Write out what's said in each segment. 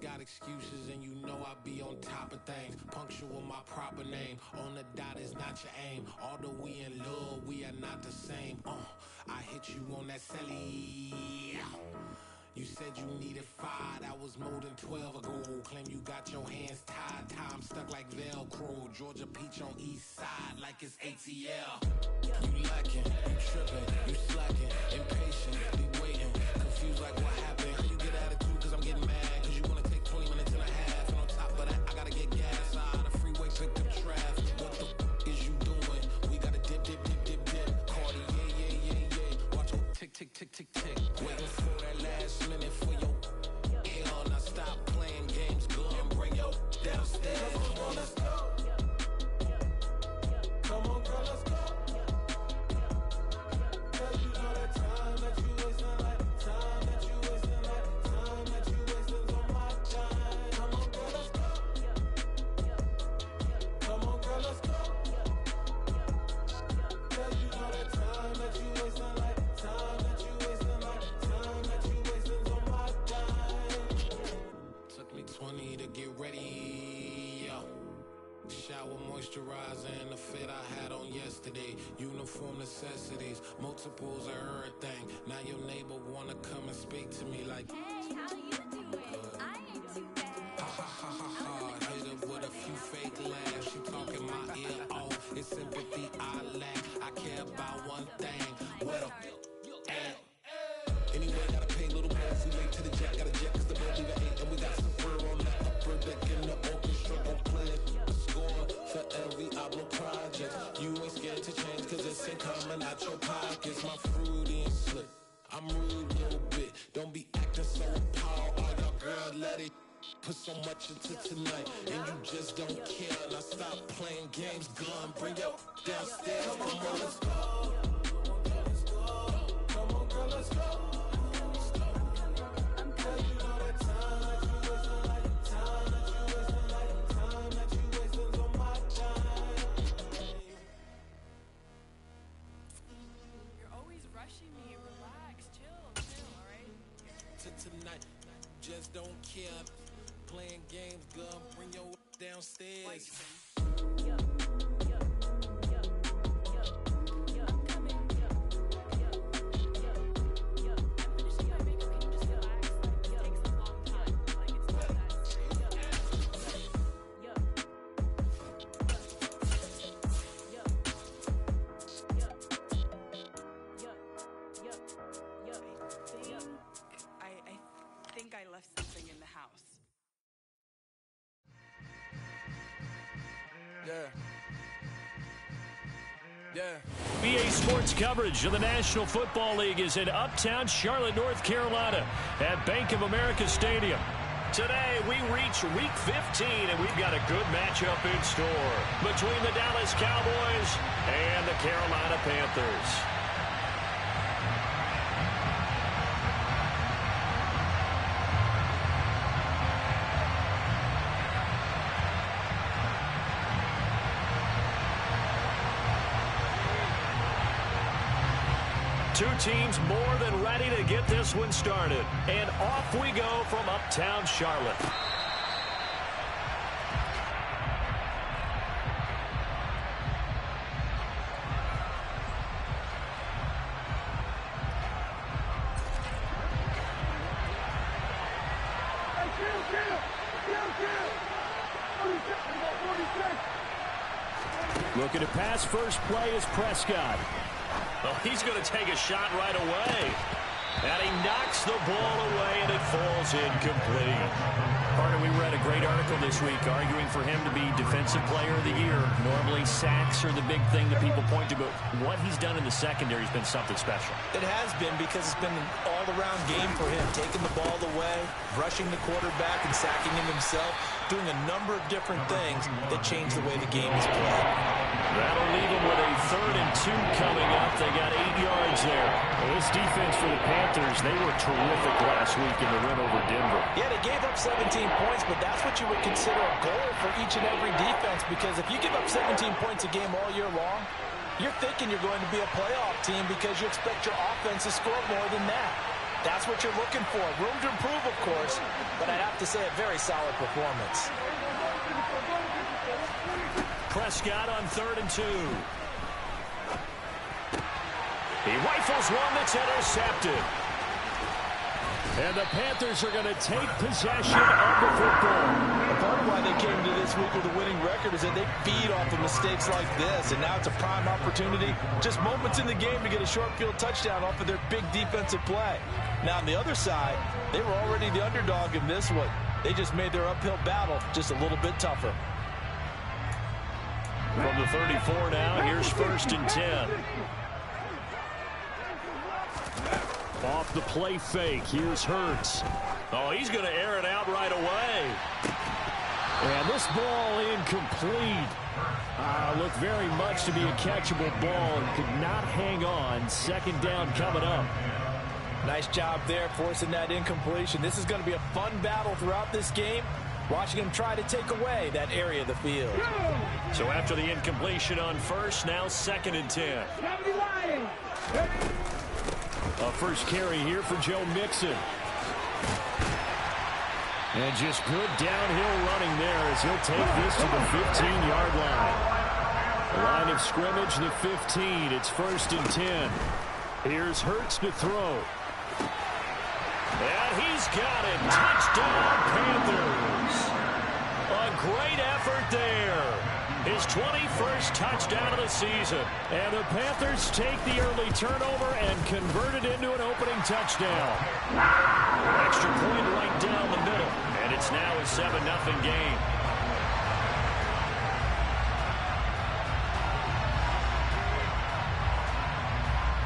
got excuses and you know I be on top of things. Punctual my proper name. On the dot is not your aim. Although we in love, we are not the same. I hit you on that celly. You said you needed 5, that was more than 12 ago. Claim you got your hands tied, time stuck like Velcro. Georgia Peach on east side like it's ATL. You lacking, you tripping, you slacking, impatient, be waiting, confused like what happened. How you get attitude cause I'm getting mad, cause you wanna take 20 minutes and a half. And on top of that, I gotta get gas out of the freeway, picked up traffic. What the is you doing? We gotta dip, dip, dip, dip, dip. Cardi, yeah. Watch your tick, tick, tick, tick, tick. Waiting for that last minute for your hell. Now stop playing games, go and bring your downstairs. Come on, let's go. Come on, girl, let's go. Cause you know that time that you wasting, like time that you wasting, like time that you wasting on my time. Come on, girl, let's go. Come on, girl, let's go. Cause you know that time that you wasting, like time that you wasting, like time that you wasting on my time. Took me 20 to get ready, yo. Shower moisturizer and the fit I had on yesterday. Uniform necessities, multiples of everything. Now your neighbor wanna come and speak to me like, hey, how you doing? I ain't too bad. ha ha ha ha ha. Hit her with a few fake laughs. She talking my ear off. It's sympathy I lack. I care about one thing. What up? Anyway, gotta pay a little more if we late to the jet. Gotta jet cause the boat leave at 8. And we got some fur on the upper deck in the orchestra. Don't play it. Score for every album project. You ain't scared to change cause it's ain't coming out your pockets. My fruity and slick. I'm rude a little bit. Don't be acting so appalled. All y'all girl let it put so much into tonight. And you just don't care. Now stop playing games. Gun, bring your downstairs. Come on, girl, let's go. Come on, girl, let's go. Cause you know that time that you wasting, like time that you wasting, like time that you wasting on my time. You're always rushing me. Relax, chill, alright? Tonight, just don't care. Playing games, gun, bring your downstairs. I think I left something in the house. BA Sports coverage of the National Football League is in Uptown Charlotte, North Carolina at Bank of America Stadium. Today, we reach Week 15, and we've got a good matchup in store between the Dallas Cowboys and the Carolina Panthers. Two teams more than ready to get this one started. And off we go from Uptown Charlotte. Looking to pass, first play is Prescott. Well, he's going to take a shot right away. And he knocks the ball away, and it falls incomplete. Carter, we read a great article this week arguing for him to be Defensive Player of the Year. Normally, sacks are the big thing that people point to, but what he's done in the secondary has been something special. It has been, because it's been an all-around game for him, taking the ball away, rushing the quarterback, and sacking him himself, doing a number of different things that change the way the game is played. That'll leave them with a 3rd and 2 coming up. They got 8 yards there. Well, this defense for the Panthers, they were terrific last week in the win over Denver. Yeah, they gave up 17 points, but that's what you would consider a goal for each and every defense, because if you give up 17 points a game all year long, you're thinking you're going to be a playoff team because you expect your offense to score more than that. That's what you're looking for. Room to improve, of course, but I'd have to say a very solid performance. Prescott on 3rd and 2. He rifles one that's intercepted. And the Panthers are going to take possession of the football. Part of why they came to this week with a winning record is that they feed off of mistakes like this, and now it's a prime opportunity, just moments in the game to get a short field touchdown off of their big defensive play. Now on the other side, they were already the underdog in this one. They just made their uphill battle just a little bit tougher. From the 34 now, here's 1st and 10. Off the play fake, here's Hurts. Oh, he's going to air it out right away. And this ball incomplete. Looked very much to be a catchable ball and could not hang on. 2nd down coming up. Nice job there forcing that incompletion. This is going to be a fun battle throughout this game. Watching him try to take away that area of the field. So after the incompletion on 1st, now 2nd and 10. A first carry here for Joe Mixon. And just good downhill running there as he'll take this to the 15-yard line. Line of scrimmage, the 15. It's 1st and 10. Here's Hurts to throw. And he's got it. Touchdown, Panthers. A great effort there. His 21st touchdown of the season. And the Panthers take the early turnover and convert it into an opening touchdown. Extra point right down the middle. And it's now a 7-0 game.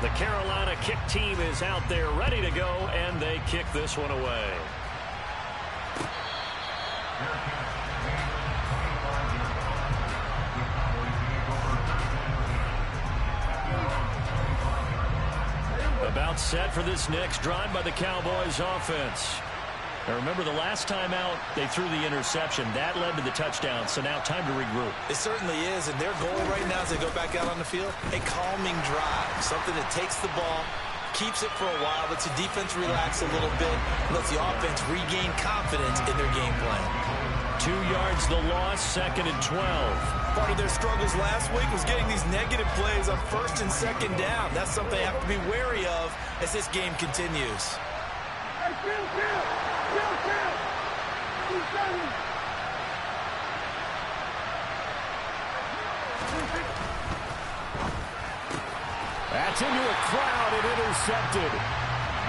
The Carolina kick team is out there ready to go, and they kick this one away. About set for this next drive by the Cowboys offense. Now remember, the last time out, they threw the interception. That led to the touchdown, so now time to regroup. It certainly is, and their goal right now as they go back out on the field, a calming drive, something that takes the ball, keeps it for a while, lets the defense relax a little bit, lets the offense regain confidence in their game plan. 2 yards the loss, 2nd and 12. Part of their struggles last week was getting these negative plays on 1st and 2nd down. That's something they have to be wary of as this game continues. That's into a crowd and intercepted.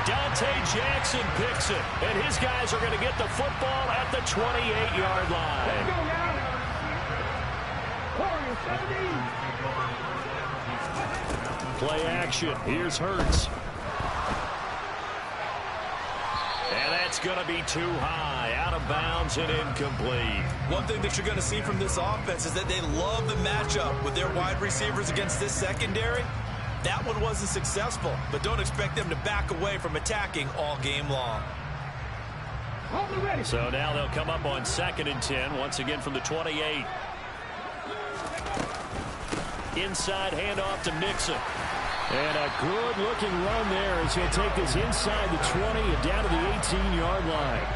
Dante Jackson picks it, and his guys are going to get the football at the 28-yard line. Play action. Here's Hurts. And that's going to be too high, out of bounds and incomplete. One thing that you're going to see from this offense is that they love the matchup with their wide receivers against this secondary. That one wasn't successful, but don't expect them to back away from attacking all game long. So now they'll come up on 2nd and 10, once again from the 28. Inside handoff to Mixon. And a good-looking run there as he'll take this inside the 20 and down to the 18-yard line.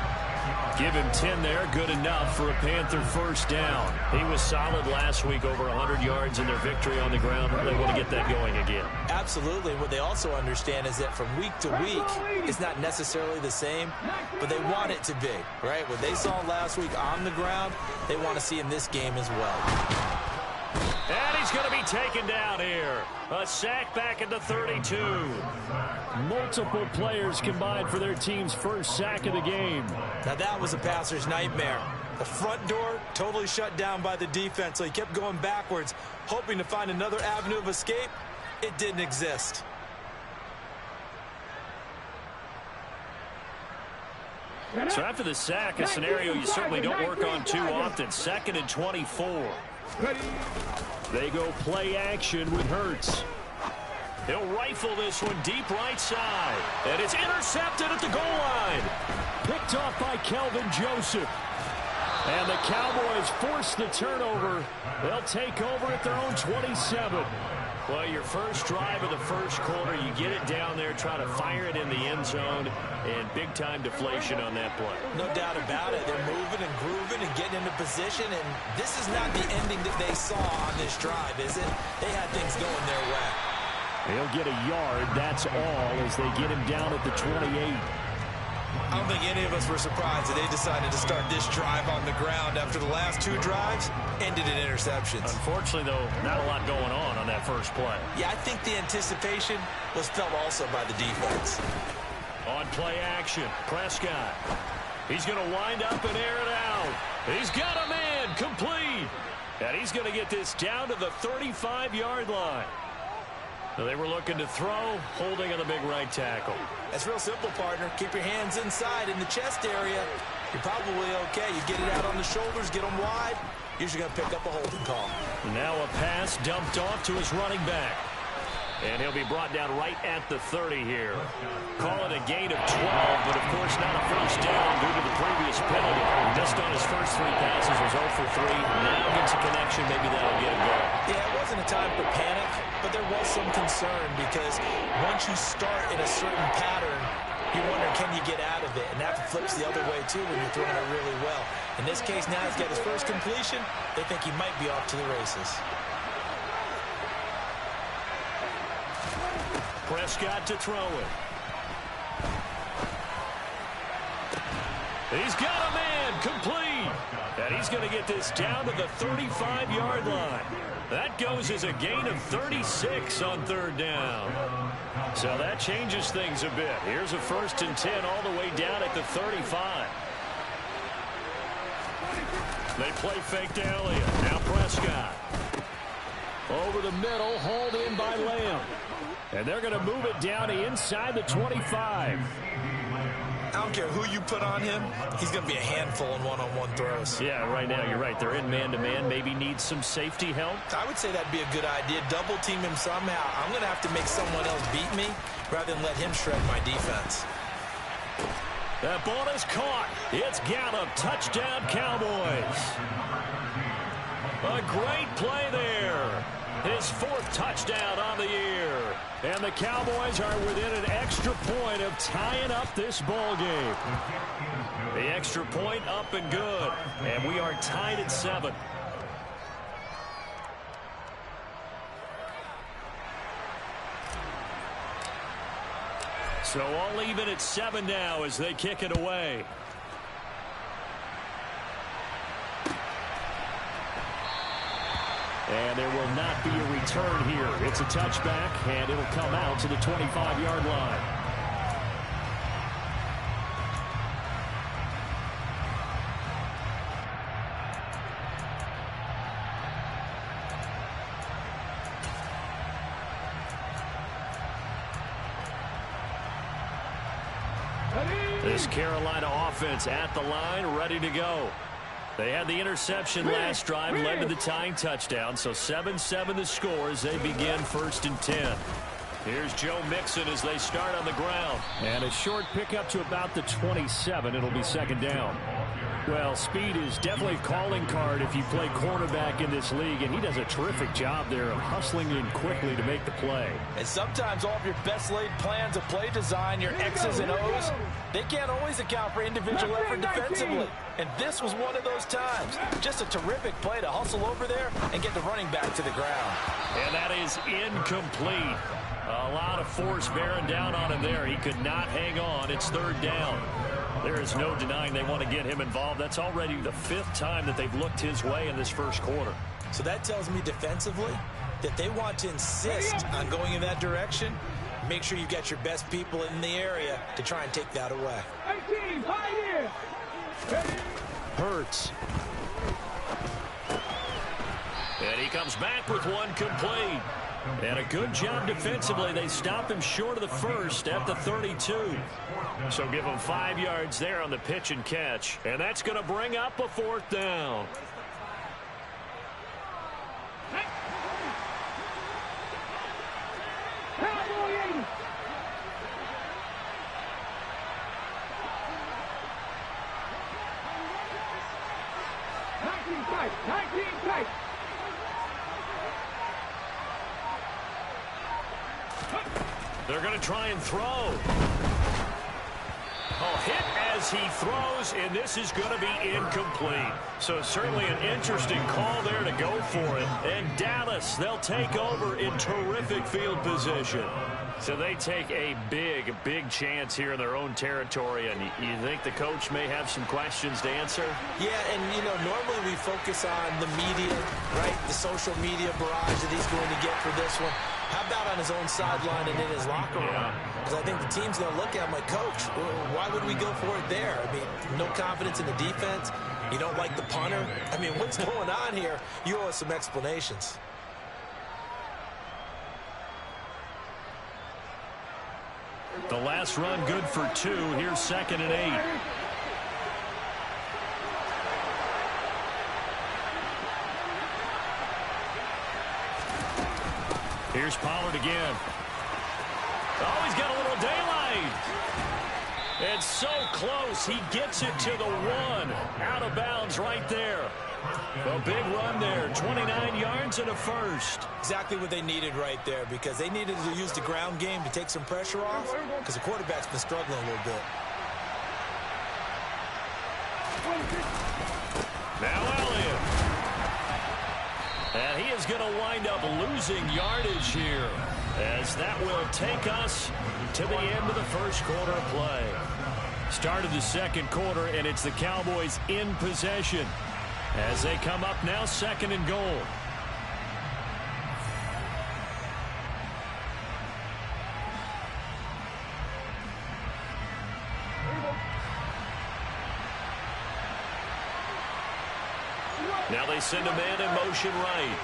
Give him 10 there, good enough for a Panther first down. He was solid last week, over 100 yards in their victory on the ground. They want to get that going again. Absolutely. What they also understand is that from week to week, it's not necessarily the same, but they want it to be, right? What they saw last week on the ground, they want to see in this game as well. And he's going to be taken down here. A sack back at the 32. Multiple players combined for their team's first sack of the game. Now that was a passer's nightmare. The front door totally shut down by the defense, so he kept going backwards, hoping to find another avenue of escape. It didn't exist. So after the sack, a scenario you certainly don't work on too often. 2nd and 24. They go play action with Hurts. He'll rifle this one deep right side. And it's intercepted at the goal line. Picked off by Kelvin Joseph. And the Cowboys force the turnover. They'll take over at their own 27. Well, your first drive of the first quarter, you get it down there, try to fire it in the end zone, and big-time deflation on that play. No doubt about it. They're moving and grooving and getting into position, and this is not the ending that they saw on this drive, is it? They had things going their way. He'll get a yard, that's all, as they get him down at the 28. I don't think any of us were surprised that they decided to start this drive on the ground after the last two drives ended in interceptions. Unfortunately, though, not a lot going on that first play. Yeah, I think the anticipation was felt also by the defense. On play action, Prescott. He's going to wind up and air it out. He's got a man, complete. And he's going to get this down to the 35-yard line. So they were looking to throw, holding on the big right tackle. That's real simple, partner. Keep your hands inside in the chest area. You're probably okay. You get it out on the shoulders, get them wide. Usually going to pick up a holding call. Now a pass dumped off to his running back. And he'll be brought down right at the 30 here. Call it a gain of 12, but of course not a first down due to the previous penalty. Just on his first three passes was 0 for 3. Now gets a connection. Maybe that'll get him going. Yeah, it wasn't a time for panic, but there was some concern because once you start in a certain pattern, you wonder, can you get out of it? And that flips the other way, too, when you're throwing it really well. In this case, now he's got his first completion. They think he might be off to the races. Prescott to throw it. He's got a man, complete. And he's going to get this down to the 35-yard line. That goes as a gain of 36 on third down. So that changes things a bit. Here's a 1st and 10 all the way down at the 35. They play fake to Elliott. Now Prescott. Over the middle, hauled in by Lamb. And they're going to move it down to inside the 25. I don't care who you put on him. He's going to be a handful in one-on-one throws. Yeah, right now you're right. They're in man-to-man. Maybe needs some safety help. I would say that'd be a good idea. Double team him somehow. I'm going to have to make someone else beat me rather than let him shred my defense. That ball is caught. It's Gallup. Touchdown, Cowboys. A great play there. His 4th touchdown on the year. And the Cowboys are within an extra point of tying up this ball game. The extra point up and good. And we are tied at 7. So all even at 7 now as they kick it away. And there will not be a return here. It's a touchback, and it'll come out to the 25-yard line. This Carolina offense at the line, ready to go. They had the interception last drive, led to the tying touchdown. So 7-7 the score as they begin 1st and 10. Here's Joe Mixon as they start on the ground. And a short pickup to about the 27. It'll be 2nd down. Well, speed is definitely a calling card if you play quarterback in this league, and he does a terrific job there of hustling in quickly to make the play. And sometimes all of your best laid plans of play design, your X's and O's, they can't always account for individual effort defensively. And this was one of those times. Just a terrific play to hustle over there and get the running back to the ground. And that is incomplete. A lot of force bearing down on him there. He could not hang on. It's 3rd down. There is no denying they want to get him involved. That's already the 5th time that they've looked his way in this first quarter. So that tells me defensively that they want to insist on going in that direction. Make sure you've got your best people in the area to try and take that away. Hurts. And he comes back with one complete. And a good job defensively. They stop him short of the 1st at the 32. So give him 5 yards there on the pitch and catch. And that's going to bring up a 4th down. They're going to try and throw. Oh, hit as he throws, and this is going to be incomplete. So certainly an interesting call there to go for it. And Dallas, they'll take over in terrific field position. So they take a big chance here in their own territory, and you think the coach may have some questions to answer? Yeah, and, you know, normally we focus on the media, right, the social media barrage that he's going to get for this one. How about on his own sideline and in his locker room? Because I think the team's going to look at him like, Coach, why would we go for it there? I mean, no confidence in the defense. You don't like the punter. I mean, what's going on here? You owe us some explanations. The last run good for 2. Here's 2nd and 8. Here's Pollard again. Oh, he's got a little daylight. It's so close. He gets it to the 1. Out of bounds right there. A big run there. 29 yards and a first. Exactly what they needed right there, because they needed to use the ground game to take some pressure off, because the quarterback's been struggling a little bit. Now Elliott. And he is going to wind up losing yardage here, as that will take us to the end of the first quarter of play. Start of the second quarter, and it's the Cowboys in possession as they come up now 2nd and goal. Now they send a man in motion right.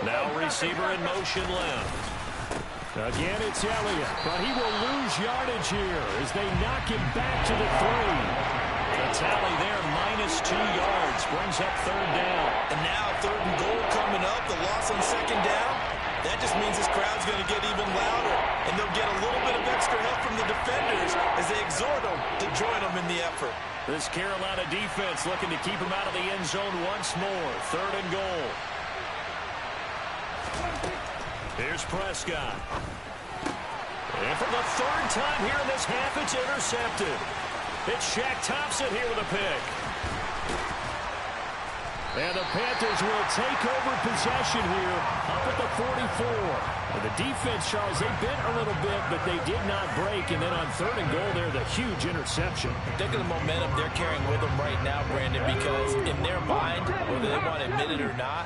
Now receiver in motion left. Again, it's Elliott, but he will lose yardage here as they knock him back to the 3. The tally there, -2 yards, brings up 3rd down. And now 3rd and goal coming up, the loss on 2nd down. That just means this crowd's going to get even louder, and they'll get a little bit of extra help from the defenders as they exhort them to join them in the effort. This Carolina defense looking to keep him out of the end zone once more. 3rd and goal. Here's Prescott. And for the 3rd time here in this half, it's intercepted. It's Shaq Thompson here with a pick. And the Panthers will take over possession here up at the 44. And the defense, Charles, they bent a little bit, but they did not break. And then on 3rd and goal there, the huge interception. Think of the momentum they're carrying with them right now, Brandon, because in their mind, whether they want to admit it or not,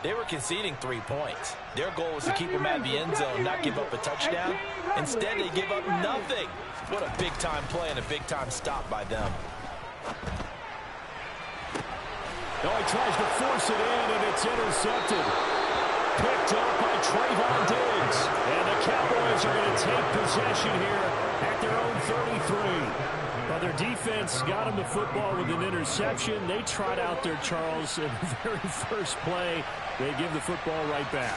they were conceding 3 points. Their goal was to keep them out of the end zone, not give up a touchdown. Instead, they give up nothing. What a big-time play and a big-time stop by them. Oh, he tries to force it in, and it's intercepted. Picked up by Trayvon Diggs. And the Cowboys are going to take possession here at their own 33. Well, their defense got them the football with an interception. They tried out there, Charles, in the very first play. They give the football right back.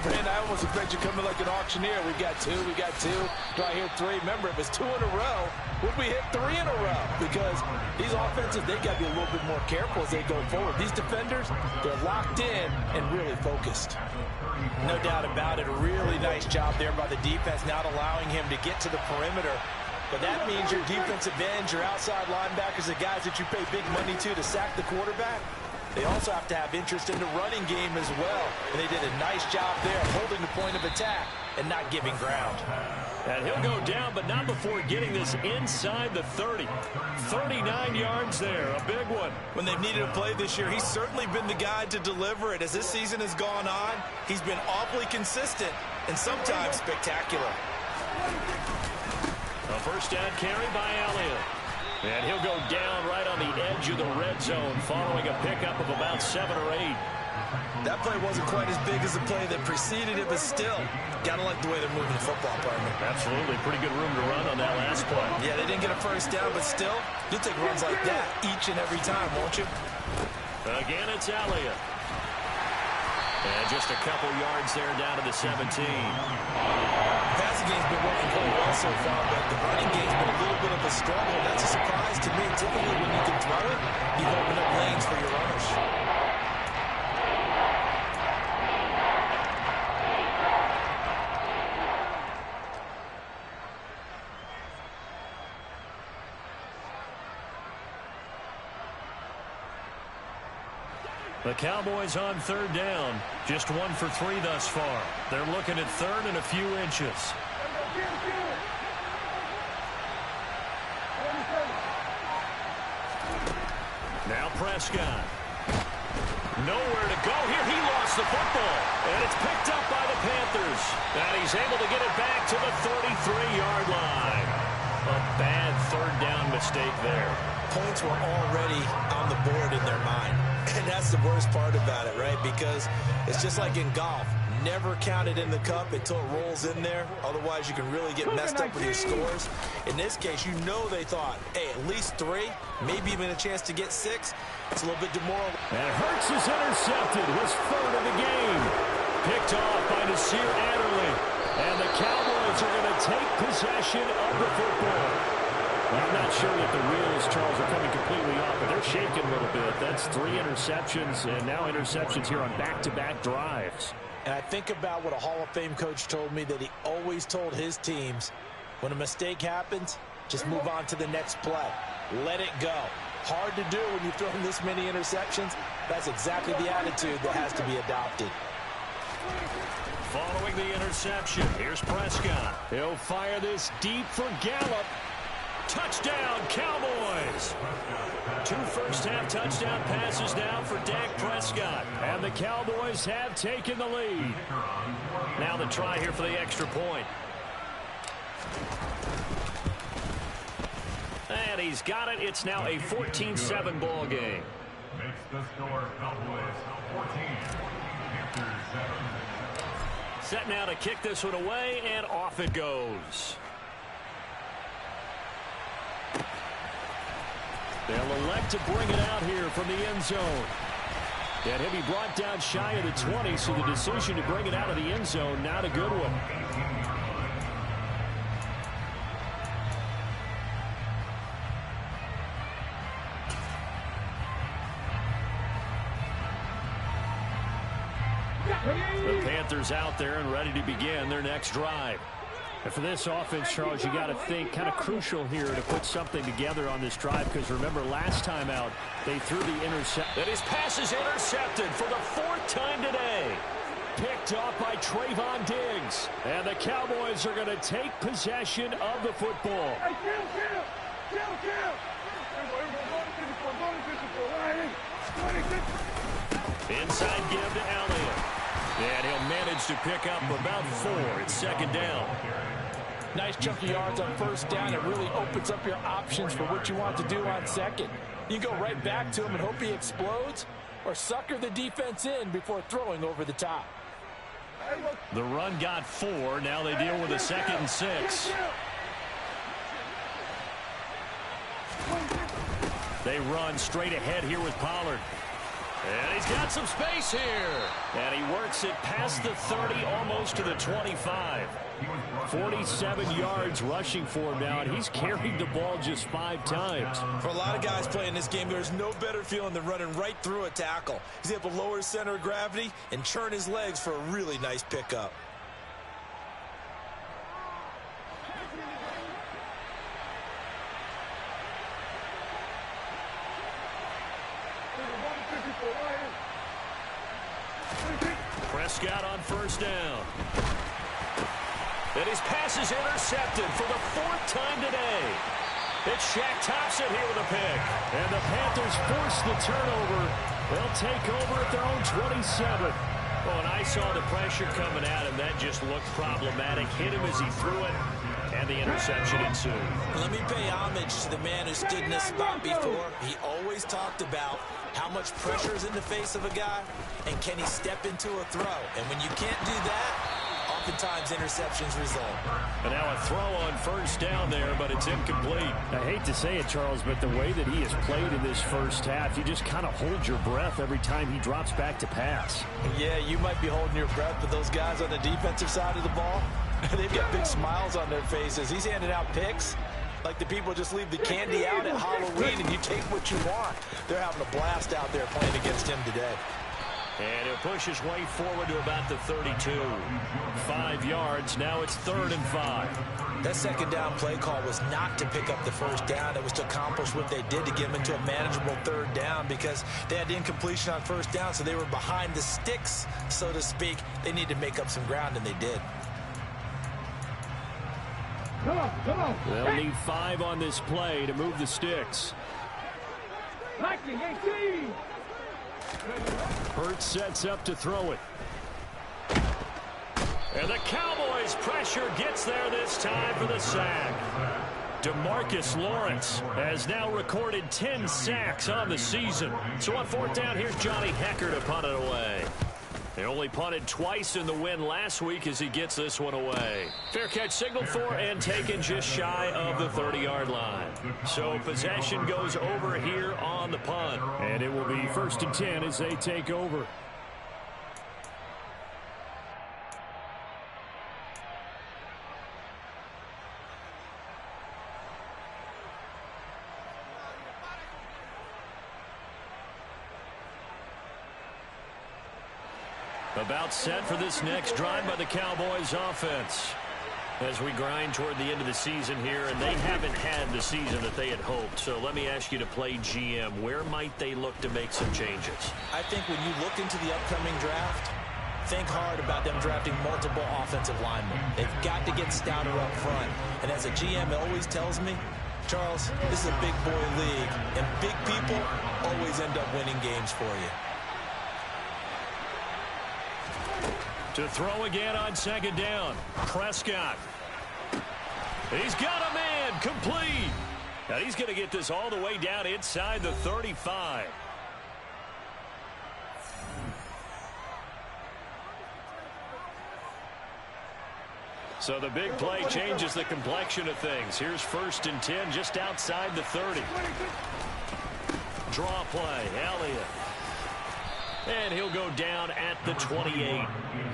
Brandon, I almost expect you coming like an auctioneer. We got 2, we got 2. Do I hear 3? Remember, it was 2 in a row. Would we hit 3 in a row? Because these offenses, they got to be a little bit more careful as they go forward. These defenders, they're locked in and really focused. No doubt about it. A really nice job there by the defense, not allowing him to get to the perimeter. But that means your defensive ends, your outside linebackers, the guys that you pay big money to sack the quarterback, they also have to have interest in the running game as well. And they did a nice job there holding the point of attack and not giving ground. And he'll go down, but not before getting this inside the 30. 39 yards there, a big one. When they've needed a play this year, he's certainly been the guy to deliver it. As this season has gone on, he's been awfully consistent and sometimes spectacular. A first down carry by Elliott. And he'll go down right on the edge of the red zone following a pickup of about 7 or 8. That play wasn't quite as big as the play that preceded it, but still, gotta like the way they're moving the football, partner. Absolutely. Pretty good room to run on that last play. Yeah, they didn't get a first down, but still, you'll take runs like that each and every time, won't you? Again, it's Elliott. And just a couple yards there down to the 17. Passing game's been working pretty well so far, but the running game's been a little bit of a struggle. That's a surprise to me. Typically, when you can throw it, you open up lanes for your runners. The Cowboys on third down. Just 1 for 3 thus far. They're looking at third and a few inches. Now Prescott. Nowhere to go here. He lost the football. And it's picked up by the Panthers. And he's able to get it back to the 33-yard line. A bad third down mistake there. Points were already on the board in their mind. And that's the worst part about it, right? Because it's just like in golf. Never count it in the cup until it rolls in there. Otherwise, you can really get messed up with your scores. In this case, you know they thought, hey, at least 3, maybe even a chance to get 6. It's a little bit demoralizing. And Hurts is intercepted. His third of the game. Picked off by Nasir Adderley. And the Cowboys are going to take possession of the football. Well, I'm not sure that the wheels, Charles, are coming completely off, but they're shaking a little bit. That's 3 interceptions, and now interceptions here on back-to-back drives. And I think about what a Hall of Fame coach told me, that he always told his teams, when a mistake happens, just move on to the next play. Let it go. Hard to do when you've thrown this many interceptions. That's exactly the attitude that has to be adopted. Following the interception, here's Prescott. He'll fire this deep for Gallup. Touchdown, Cowboys! 2 first-half touchdown passes now for Dak Prescott. And the Cowboys have taken the lead. Now the try here for the extra point. And he's got it. It's now a 14-7 ball game. Makes the score Cowboys 14, Panthers 7. Set now to kick this one away, and off it goes. They'll elect to bring it out here from the end zone. And he'll be brought down shy of the 20, so the decision to bring it out of the end zone, not a good one. The Panthers out there and ready to begin their next drive. And for this offense, Charles, you got to think kind of crucial here to put something together on this drive, because remember last time out they threw the intercept. And his pass is intercepted for the 4th time today. Picked off by Trayvon Diggs. And the Cowboys are going to take possession of the football. Inside give to Elliott. And he'll manage to pick up about 4. It's 2nd down. Nice chunky yards on first down. It really opens up your options for what you want to do on second. You go right back to him and hope he explodes, or sucker the defense in before throwing over the top. The run got 4. Now they deal with a 2nd and 6. They run straight ahead here with Pollard. And he's got some space here. And he works it past the 30, almost to the 25. 47 yards rushing for him now, and he's carried the ball just 5 times. For a lot of guys playing this game, there's no better feeling than running right through a tackle. He's able to lower his center of gravity and churn his legs for a really nice pickup. Prescott on first down. And his pass is intercepted for the 4th time today. It's Shaq Thompson here with a pick. And the Panthers force the turnover. They'll take over at their own 27. Oh, and I saw the pressure coming at him. That just looked problematic. Hit him as he threw it. And the interception ensued. Let me pay homage to the man who stood in this spot before. He always talked about how much pressure is in the face of a guy, and can he step into a throw. And when you can't do that, oftentimes interceptions result. And now a throw on first down there, but it's incomplete. I hate to say it, Charles, but the way that he has played in this first half, you just kind of hold your breath every time he drops back to pass. Yeah, you might be holding your breath, but those guys on the defensive side of the ball, they've got big smiles on their faces. He's handing out picks like the people just leave the candy out at Halloween and you take what you want. They're having a blast out there playing against him today. And he'll push his way forward to about the 32. 5 yards. Now it's 3rd and 5. That second down play call was not to pick up the first down. It was to accomplish what they did to get them into a manageable 3rd down because they had incompletion on first down, so they were behind the sticks, so to speak. They needed to make up some ground, and they did. They'll need 5 on this play to move the sticks. Hurts sets up to throw it. And the Cowboys' pressure gets there this time for the sack. DeMarcus Lawrence has now recorded 10 sacks on the season. So on 4th down, here's Johnny Hecker to punt it away. They only punted twice in the win last week as he gets this one away. Fair catch signaled for and taken just shy of the 30-yard line. So possession goes over here on the punt. And it will be 1st and 10 as they take over. About set for this next drive by the Cowboys offense. As we grind toward the end of the season here, and they haven't had the season that they had hoped. So let me ask you to play GM. Where might they look to make some changes? I think when you look into the upcoming draft, think hard about them drafting multiple offensive linemen. They've got to get stouter up front. And as a GM always tells me, Charles, this is a big boy league, and big people always end up winning games for you. To throw again on 2nd down. Prescott. He's got a man. Complete. Now he's going to get this all the way down inside the 35. So the big play changes the complexion of things. Here's 1st and 10 just outside the 30. Draw play. Elliott. And he'll go down at the 28.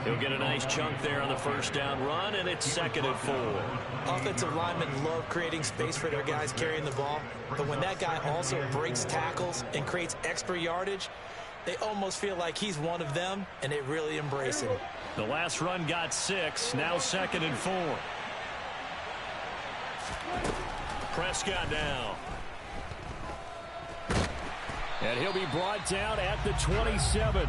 He'll get a nice chunk there on the 1st down run, and it's 2nd and 4. Offensive linemen love creating space for their guys carrying the ball, but when that guy also breaks tackles and creates extra yardage, they almost feel like he's one of them, and they really embrace him. The last run got 6, now 2nd and 4. Prescott now. And he'll be brought down at the 27.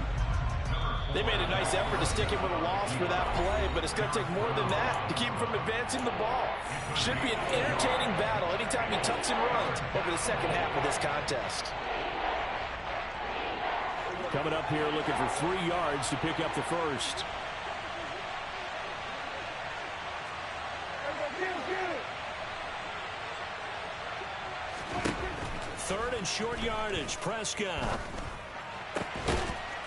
They made a nice effort to stick him with a loss for that play, but it's going to take more than that to keep him from advancing the ball. Should be an entertaining battle anytime he tucks and runs over the second half of this contest. Coming up here looking for 3 yards to pick up the first. Third and short yardage. Prescott.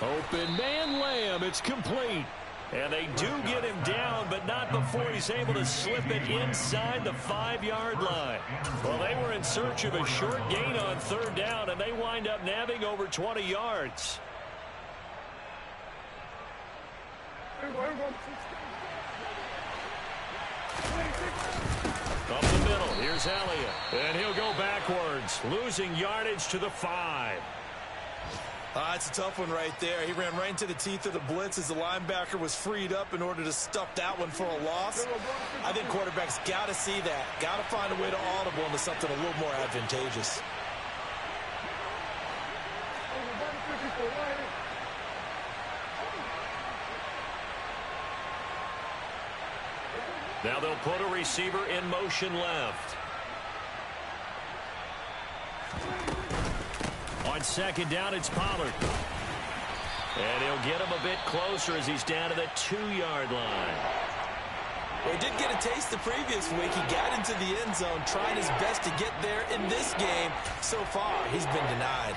Open man Lamb. It's complete. And they do get him down, but not before he's able to slip it inside the 5-yard line. Well, they were in search of a short gain on 3rd down, and they wind up nabbing over 20 yards. Up the middle, here's Elliott. And he'll go backwards, losing yardage to the 5. It's a tough one right there. He ran right into the teeth of the blitz as the linebacker was freed up in order to stuff that one for a loss. I think quarterbacks got to see that. Got to find a way to audible into something a little more advantageous. Now they'll put a receiver in motion left. On 2nd down, it's Pollard. And he'll get him a bit closer as he's down to the 2-yard line. Well, he did get a taste the previous week. He got into the end zone, trying his best to get there in this game. So far, he's been denied.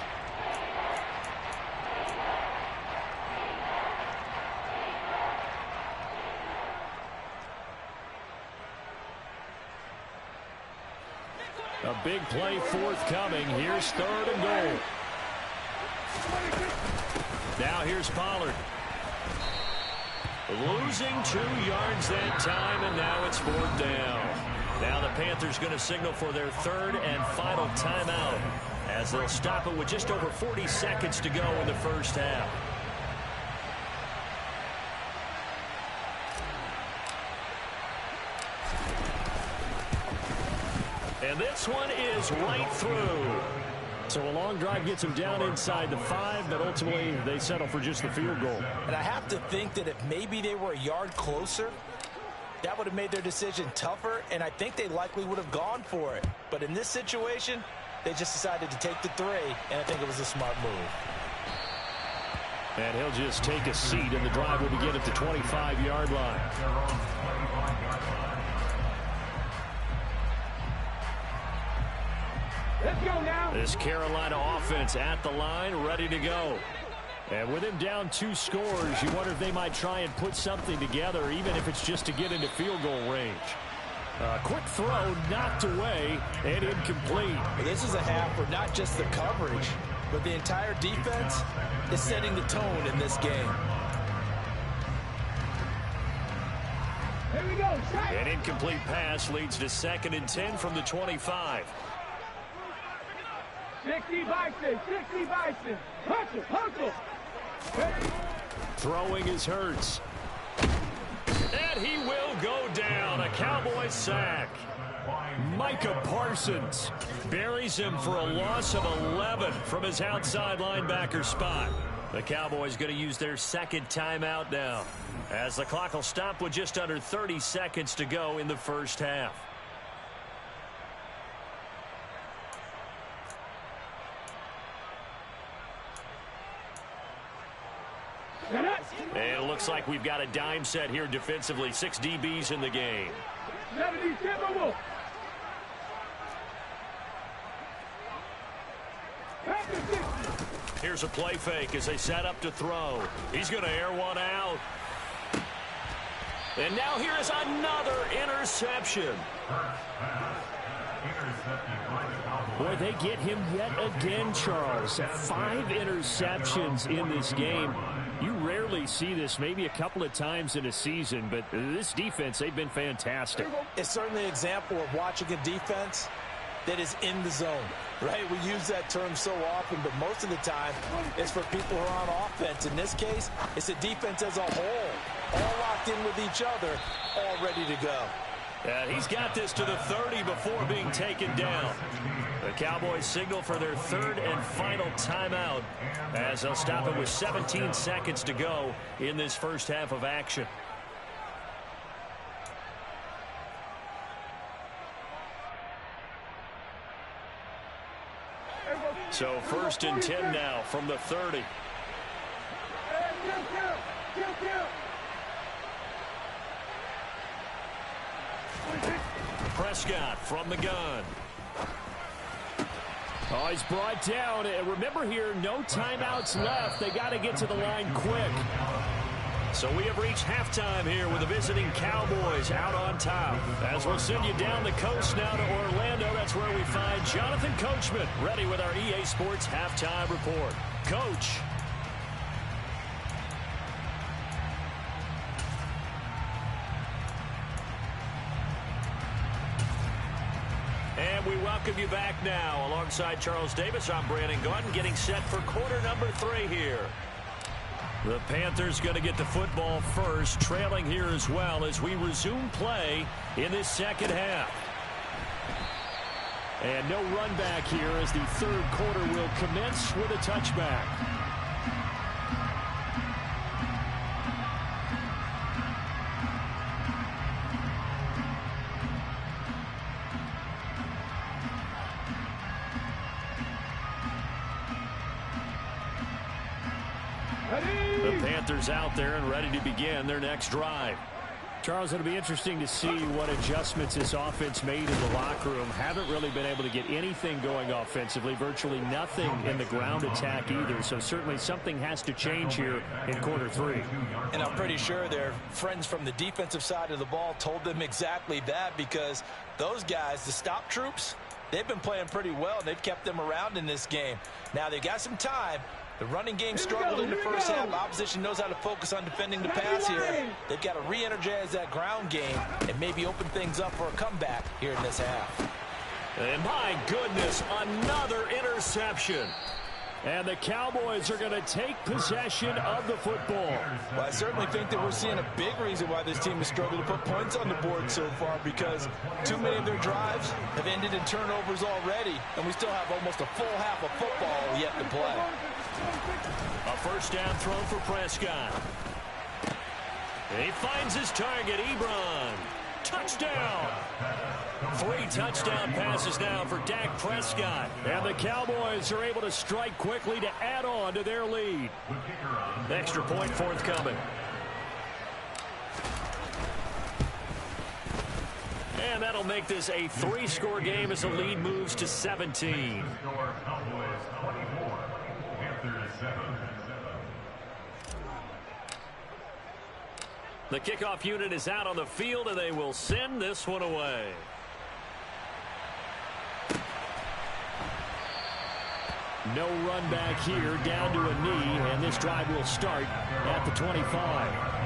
A big play forthcoming. Here's 3rd and goal. Now here's Pollard. Losing 2 yards that time, and now it's 4th down. Now the Panthers going to signal for their 3rd and final timeout as they'll stop it with just over 40 seconds to go in the first half. And this one is right through. So a long drive gets them down inside the 5, but ultimately they settle for just the field goal. And I have to think that if maybe they were a yard closer, that would have made their decision tougher, and I think they likely would have gone for it. But in this situation, they just decided to take the 3, and I think it was a smart move. And he'll just take a seat, and the drive will begin at the 25-yard line. Let's go now. This Carolina offense at the line, ready to go. And with him down 2 scores, you wonder if they might try and put something together, even if it's just to get into field goal range. Quick throw, knocked away, and incomplete. This is a half where not just the coverage, but the entire defense is setting the tone in this game. Here we go. An incomplete pass leads to 2nd and 10 from the 25. 60 Bison, 60 Bison. Hustle, hustle. Throwing is Hurts. And he will go down. A Cowboy sack. Micah Parsons buries him for a loss of 11 from his outside linebacker spot. The Cowboys going to use their 2nd timeout now, as the clock will stop with just under 30 seconds to go in the first half. And it looks like we've got a dime set here defensively. 6 DBs in the game. 70 Timberwolves. Here's a play fake as they set up to throw. He's going to air one out. And now here is another interception. Boy, they get him yet again, Charles. 5 interceptions in this game. You rarely see this, maybe a couple of times in a season, but this defense, they've been fantastic. It's certainly an example of watching a defense that is in the zone, right? We use that term so often, but most of the time it's for people who are on offense. In this case, it's a defense as a whole, all locked in with each other, all ready to go. And he's got this to the 30 before being taken down. The Cowboys signal for their 3rd and final timeout as they'll stop it with 17 seconds to go in this first half of action. So 1st and 10 now from the 30. Prescott from the gun. Oh, he's brought down. And remember here, no timeouts left. They got to get to the line quick. So we have reached halftime here with the visiting Cowboys out on top. As we'll send you down the coast now to Orlando, that's where we find Jonathan Coachman ready with our EA Sports halftime report. Coach. And we welcome you back now. Alongside Charles Davis, I'm Brandon Gaudin, getting set for quarter number 3 here. The Panthers going to get the football first, trailing here as well as we resume play in this second half. And no run back here as the 3rd quarter will commence with a touchback. The Panthers out there and ready to begin their next drive. Charles, it'll be interesting to see what adjustments this offense made in the locker room. Haven't really been able to get anything going offensively, virtually nothing in the ground attack either. So certainly something has to change here in quarter 3. And I'm pretty sure their friends from the defensive side of the ball told them exactly that, because those guys, the stop troops, they've been playing pretty well, and they've kept them around in this game. Now, they've got some time. The running game struggled in the first half. The opposition knows how to focus on defending the pass here. They've got to re-energize that ground game and maybe open things up for a comeback here in this half. And my goodness, another interception. And the Cowboys are going to take possession of the football. Well, I certainly think that we're seeing a big reason why this team has struggled to put points on the board so far, because too many of their drives have ended in turnovers already, and we still have almost a full half of football yet to play. A first down throw for Prescott. He finds his target, Ebron. Touchdown! 3 touchdown passes now for Dak Prescott. And the Cowboys are able to strike quickly to add on to their lead. Extra point forthcoming. And that'll make this a 3-score game as the lead moves to 17. The kickoff unit is out on the field, and they will send this one away. No run back here, down to a knee, and this drive will start at the 25.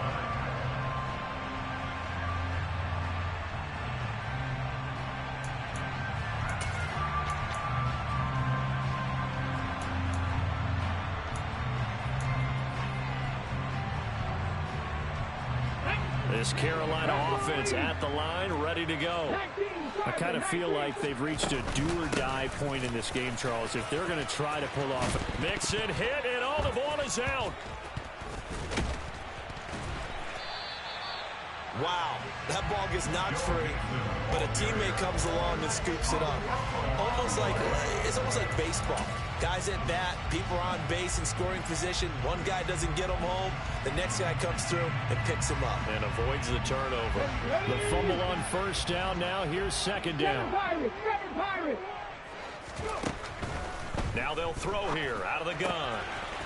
This Carolina offense at the line, ready to go. I kind of feel like they've reached a do-or-die point in this game, Charles. If they're going to try to pull off Mixon hit, and all the ball is out. Wow, that ball gets knocked free, but a teammate comes along and scoops it up. It's almost like baseball. Guys at bat, people are on base in scoring position. One guy doesn't get him home. The next guy comes through and picks him up. And avoids the turnover. The fumble on first down now. Here's second down. Now they'll throw here out of the gun.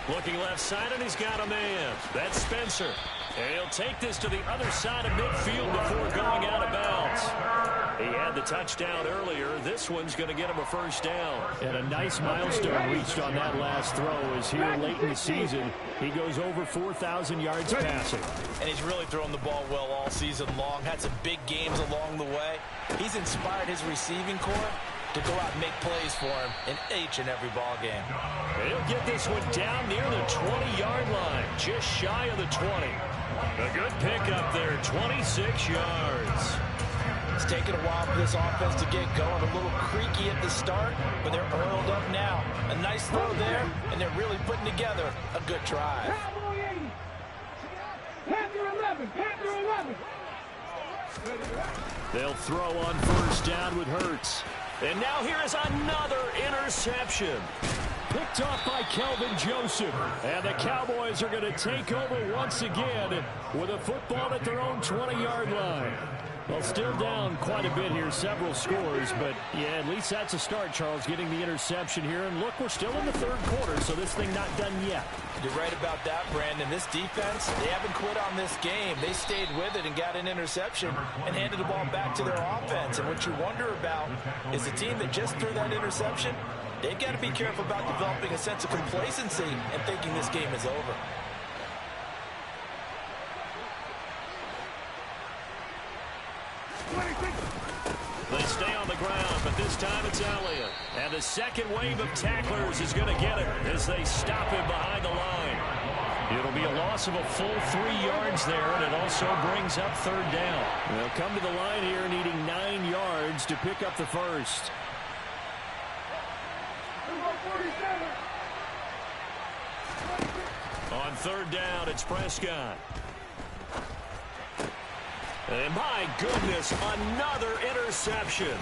Looking left side, and he's got a man. That's Spencer. And he'll take this to the other side of midfield before going out of bounds. He had the touchdown earlier. This one's going to get him a first down. And a nice milestone reached on that last throw is here late in the season. He goes over 4,000 yards passing. And he's really thrown the ball well all season long. Had some big games along the way. He's inspired his receiving corps to go out and make plays for him in each and every ball game. He'll get this one down near the 20-yard line, just shy of the 20. A good pickup there, 26 yards. It's taken a while for this offense to get going. A little creaky at the start, but they're oiled up now. A nice throw there, and they're really putting together a good drive. They'll throw on first down with Hurts. And now here is another interception. Picked off by Kelvin Joseph. And the Cowboys are going to take over once again with a football at their own 20-yard line. Well, still down quite a bit here, several scores, but yeah, at least that's a start, Charles, getting the interception here. And look, we're still in the third quarter, so this thing not done yet. You're right about that, Brandon. This defense, they haven't quit on this game. They stayed with it and got an interception and handed the ball back to their offense. And what you wonder about is the team that just threw that interception, they've got to be careful about developing a sense of complacency and thinking this game is over. They stay on the ground, but this time it's Elliott. And the second wave of tacklers is going to get him as they stop him behind the line. It'll be a loss of a full 3 yards there, and it also brings up third down. They'll come to the line here needing 9 yards to pick up the first. On third down, it's Prescott. And my goodness, another interception.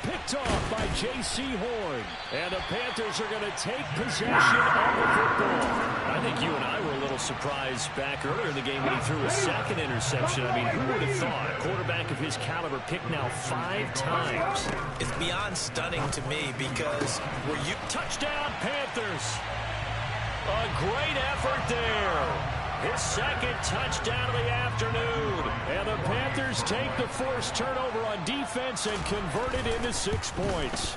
Picked off by J.C. Horn. And the Panthers are going to take possession of the football. I think you and I were a little surprised back earlier in the game when he threw a second interception. I mean, who would have thought? A quarterback of his caliber picked now 5 times. It's beyond stunning to me because Touchdown, Panthers. A great effort there. His second touchdown of the afternoon. And the Panthers Panthers take the forced turnover on defense and convert it into 6 points.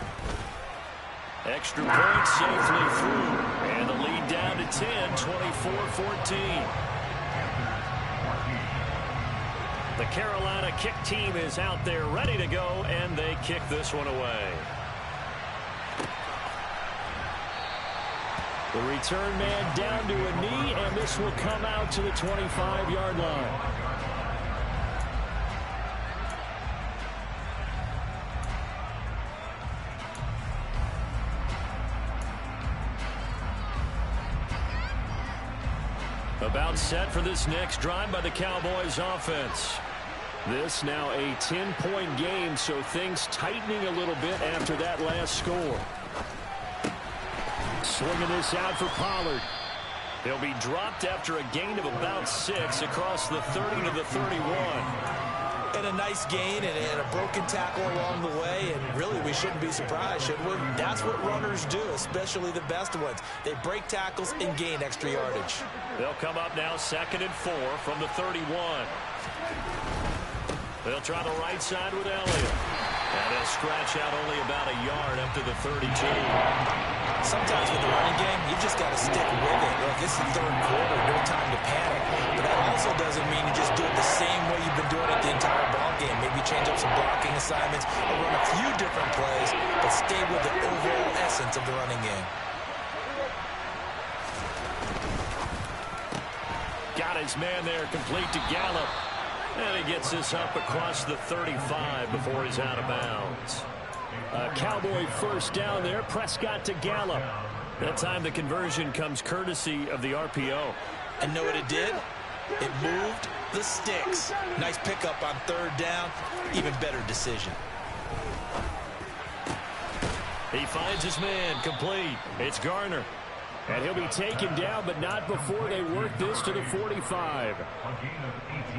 Extra point safely through. And the lead down to 10, 24-14. The Carolina kick team is out there ready to go, and they kick this one away. The return man down to a knee, and this will come out to the 25-yard line. About set for this next drive by the Cowboys offense. This now a 10-point game, so things tightening a little bit after that last score. Swinging this out for Pollard. He'll be dropped after a gain of about 6 across the 30 to the 31. And a nice gain and a broken tackle along the way, and really we shouldn't be surprised, should we? That's what runners do, especially the best ones. They break tackles and gain extra yardage. They'll come up now 2nd and 4 from the 31. They'll try the right side with Elliott. And they'll scratch out only about a yard up to the 32. Sometimes with the running game, you just got to stick with it. Look, it's the third quarter, no time to panic. But that also doesn't mean you just do it the same way you've been doing it the entire ball game. Maybe change up some blocking assignments or run a few different plays, but stay with the overall essence of the running game. Got his man there, complete to Gallup. And he gets this up across the 35 before he's out of bounds. A Cowboy first down there. Prescott to Gallup. That time the conversion comes courtesy of the RPO. And know what it did? It moved the sticks. Nice pickup on 3rd down. Even better decision. He finds his man, complete. It's Garner. And he'll be taken down, but not before they work this to the 45.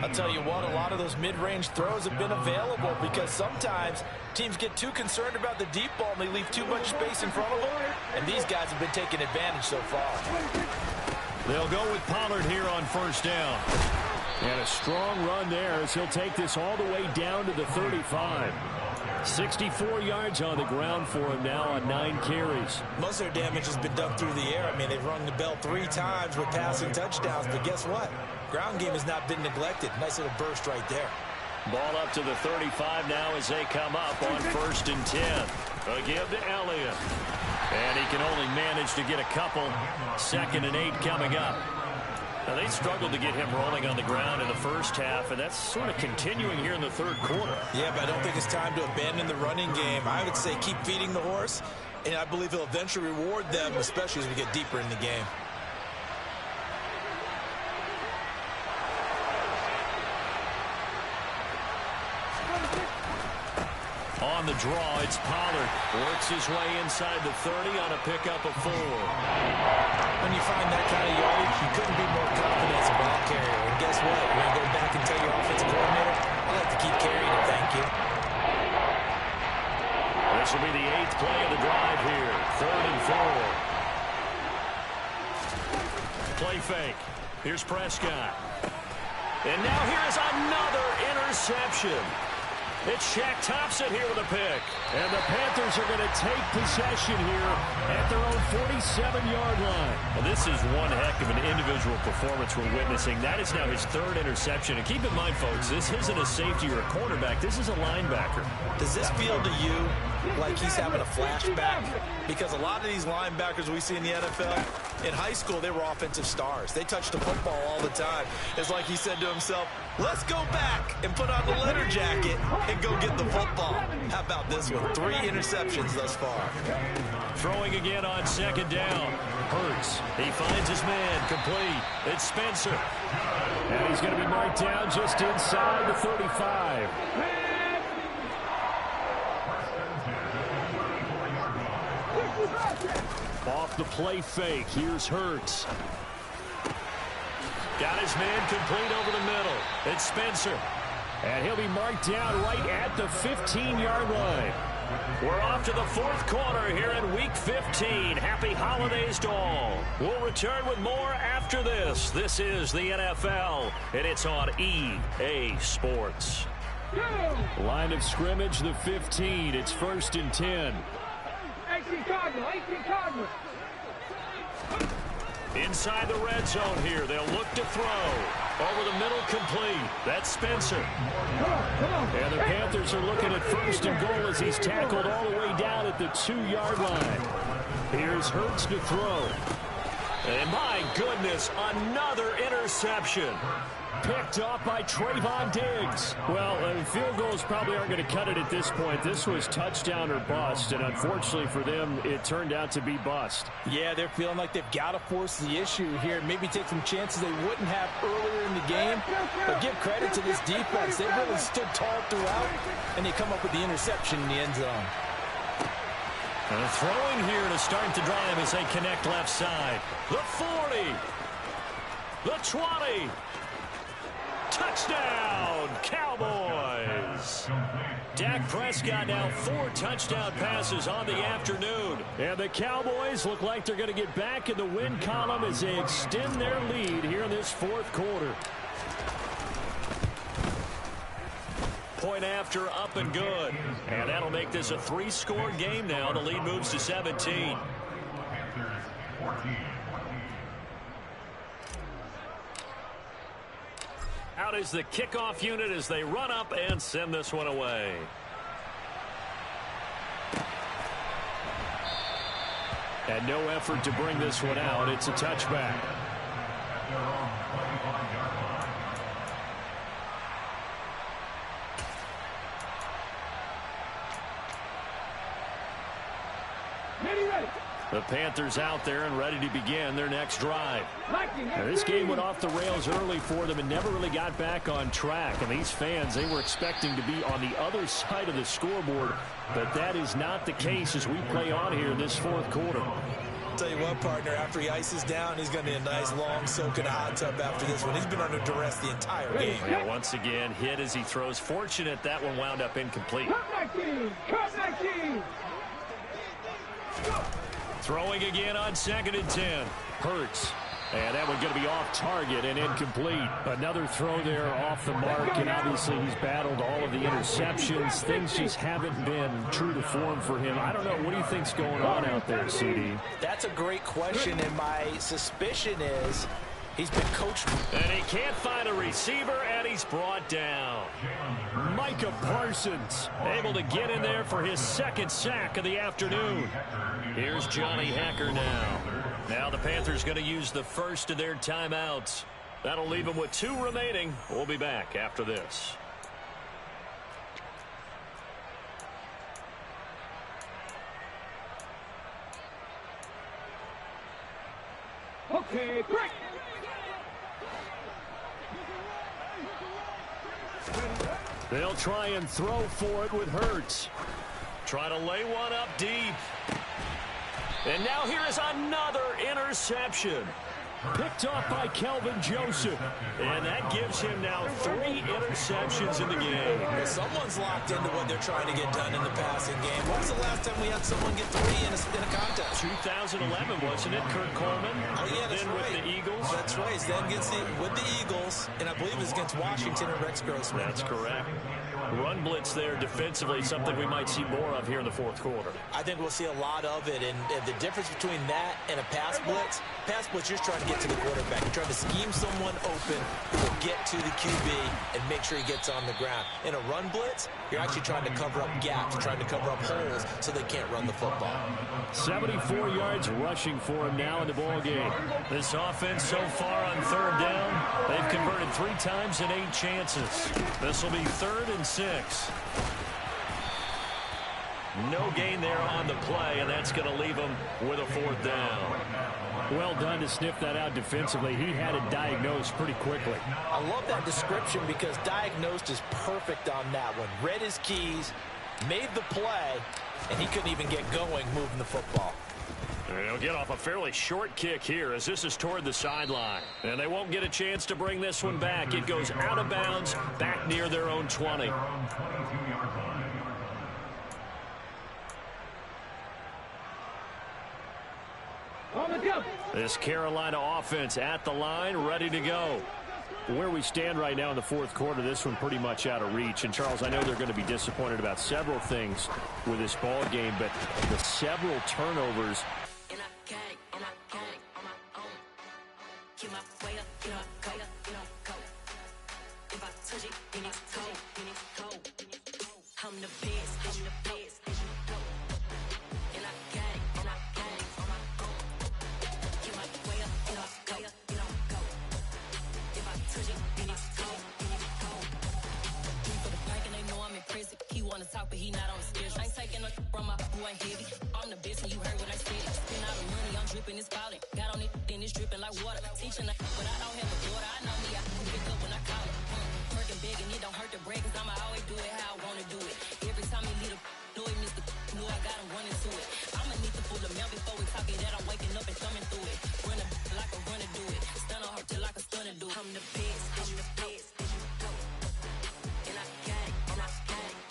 I'll tell you what, a lot of those mid-range throws have been available because sometimes teams get too concerned about the deep ball and they leave too much space in front of them. And these guys have been taking advantage so far. They'll go with Pollard here on 1st down. And a strong run there as he'll take this all the way down to the 35. 64 yards on the ground for him now on 9 carries. Most of their damage has been done through the air. I mean, they've rung the bell 3 times with passing touchdowns, but guess what? Ground game has not been neglected. Nice little burst right there. Ball up to the 35 now as they come up on 1st and 10. A give to Elliott. And he can only manage to get a couple. 2nd and 8 coming up. Now, they struggled to get him rolling on the ground in the first half, and that's sort of continuing here in the 3rd quarter. Yeah, but I don't think it's time to abandon the running game. I would say keep feeding the horse, and I believe he'll eventually reward them, especially as we get deeper in the game. On the draw, it's Pollard. Works his way inside the 30 on a pickup of 4. When you find that kind of yardage, you couldn't be more confident as a ball carrier. And guess what? You're going to go back and tell your offensive coordinator, I like to keep carrying it, thank you. This will be the 8th play of the drive here. 3rd and 4. Play fake. Here's Prescott. And now here's another interception. It's Shaq Thompson here with a pick. And the Panthers are going to take possession here at their own 47-yard line. Well, this is one heck of an individual performance we're witnessing. That is now his 3rd interception. And keep in mind, folks, this isn't a safety or a cornerback. This is a linebacker. Does this feel to you like he's having a flashback? Because a lot of these linebackers we see in the NFL, in high school, they were offensive stars. They touched the football all the time. It's like he said to himself, let's go back and put on the leather jacket and go get the football. How about this one? 3 interceptions thus far. Throwing again on 2nd down. Hurts. He finds his man. Complete. It's Spencer. And he's going to be marked down just inside the 35. Off the play fake. Here's Hurts. Got his man complete over the middle. It's Spencer. And he'll be marked down right at the 15-yard line. We're off to the 4th quarter here in Week 15. Happy holidays to all. We'll return with more after this. This is the NFL, and it's on EA Sports. Line of scrimmage, the 15. It's 1st and 10. 18 Cardinal, 18 Cardinal. Inside the red zone here. They'll look to throw. Over the middle, complete. That's Spencer. And the Panthers are looking at 1st and goal as he's tackled all the way down at the 2-yard line. Here's Hurts to throw. And my goodness, another interception. Picked off by Trayvon Diggs. Well, field goals probably aren't going to cut it at this point. This was touchdown or bust, and unfortunately for them, it turned out to be bust. Yeah, they're feeling like they've got to force the issue here. Maybe take some chances they wouldn't have earlier in the game. But give credit to this defense. They really stood tall throughout, and they come up with the interception in the end zone. And a throwing here to start the drive as they connect left side. The 40. The 20. Touchdown, Cowboys! Dak Prescott now 4 touchdown passes on the afternoon. And the Cowboys look like they're going to get back in the win column as they extend their lead here in this 4th quarter. Point after, up and good. And that'll make this a 3-score game now. The lead moves to 17. Out is the kickoff unit as they run up and send this one away. And no effort to bring this one out. It's a touchback. The Panthers out there and ready to begin their next drive. Now, this game went off the rails early for them and never really got back on track. And these fans, they were expecting to be on the other side of the scoreboard. But that is not the case as we play on here in this 4th quarter. I'll tell you what, partner, after he ices down, he's going to need a nice long soak in a hot tub after this one. He's been under duress the entire game. Yeah, once again, hit as he throws. Fortunate that one wound up incomplete. Throwing again on 2nd and 10. Hurts. And that one going to be off target and incomplete. Another throw there off the mark, and obviously he's battled all of the interceptions. Things just haven't been true to form for him. I don't know. What do you think's going on out there, CD? That's a great question, and my suspicion is he's been coached. And he can't find a receiver, and he's brought down. Micah Parsons able to get in there for his 2nd sack of the afternoon. Here's Johnny Hacker now. Now the Panthers going to use the first of their timeouts. That'll leave them with 2 remaining. We'll be back after this. Okay, break. They'll try and throw for it with Hurts. Try to lay one up deep. And now here is another interception. Picked off by Kelvin Joseph. And that gives him now 3 interceptions in the game. Well, someone's locked into what they're trying to get done in the passing game. When was the last time we had someone get 3 in a contest? 2011, wasn't it? Kurt Coleman. Oh, yeah, that's then right. With the Eagles. That's right. Then with the Eagles, and I believe it was against Washington and Rex Grossman. That's correct. Run blitz there defensively, something we might see more of here in the 4th quarter. I think we'll see a lot of it, and the difference between that and a pass blitz, you're trying to get to the quarterback. You're trying to scheme someone open who will get to the QB and make sure he gets on the ground. In a run blitz, you're actually trying to cover up gaps, trying to cover up holes so they can't run the football. 74 yards rushing for him now in the ball game. This offense so far on 3rd down, they've converted 3 times in 8 chances. This will be 3rd and 6. No gain there on the play, and that's going to leave him with a 4th down. Well done to sniff that out defensively. He had it diagnosed pretty quickly. I love that description because diagnosed is perfect on that one. Read his keys, made the play, and he couldn't even get going moving the football. They'll get off a fairly short kick here as this is toward the sideline. And they won't get a chance to bring this one back. It goes out of bounds back near their own 20. On the jump. This Carolina offense at the line, ready to go. Where we stand right now in the fourth quarter, this one pretty much out of reach. And, Charles, I know they're going to be disappointed about several things with this ball game, but the several turnovers. Talk, but he not on the schedule. I ain't taking no from my who ain't heavy. I'm the best and you heard what I said. Spend all the money, I'm dripping, it's spouting. Got on it, then it's dripping like water. Teaching but I don't have a daughter. I know me, I can pick up when I call it. Working big and it don't hurt to break, cause I'ma always do it how I wanna do it. Every time he lead a know it, Mr. Know I got him running to it. I'ma need to pull the mail before we talk it that I'm waking up and thumbing through it. Running like a runner do it. Stun on her till like a stunner do. I'm the best, I'm the best. And I got it, and I got it.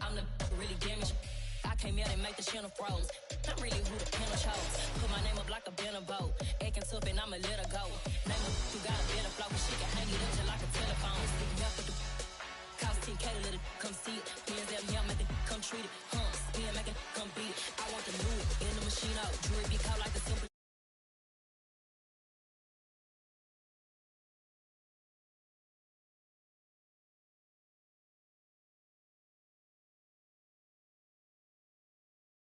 I'm the really damaged. I came out and make the channel froze. I'm really who the panel chose. Put my name up like a banner boat. Acting tough and I'ma let her go. Name her who got a better flow. She can hang it up just like a telephone. Stick me up with the cost 10K to let it come see it. Hands at me, I'm making come treat it. Spin, making come beat it. I want the new in the machine out. Jewelry be caught like a simple.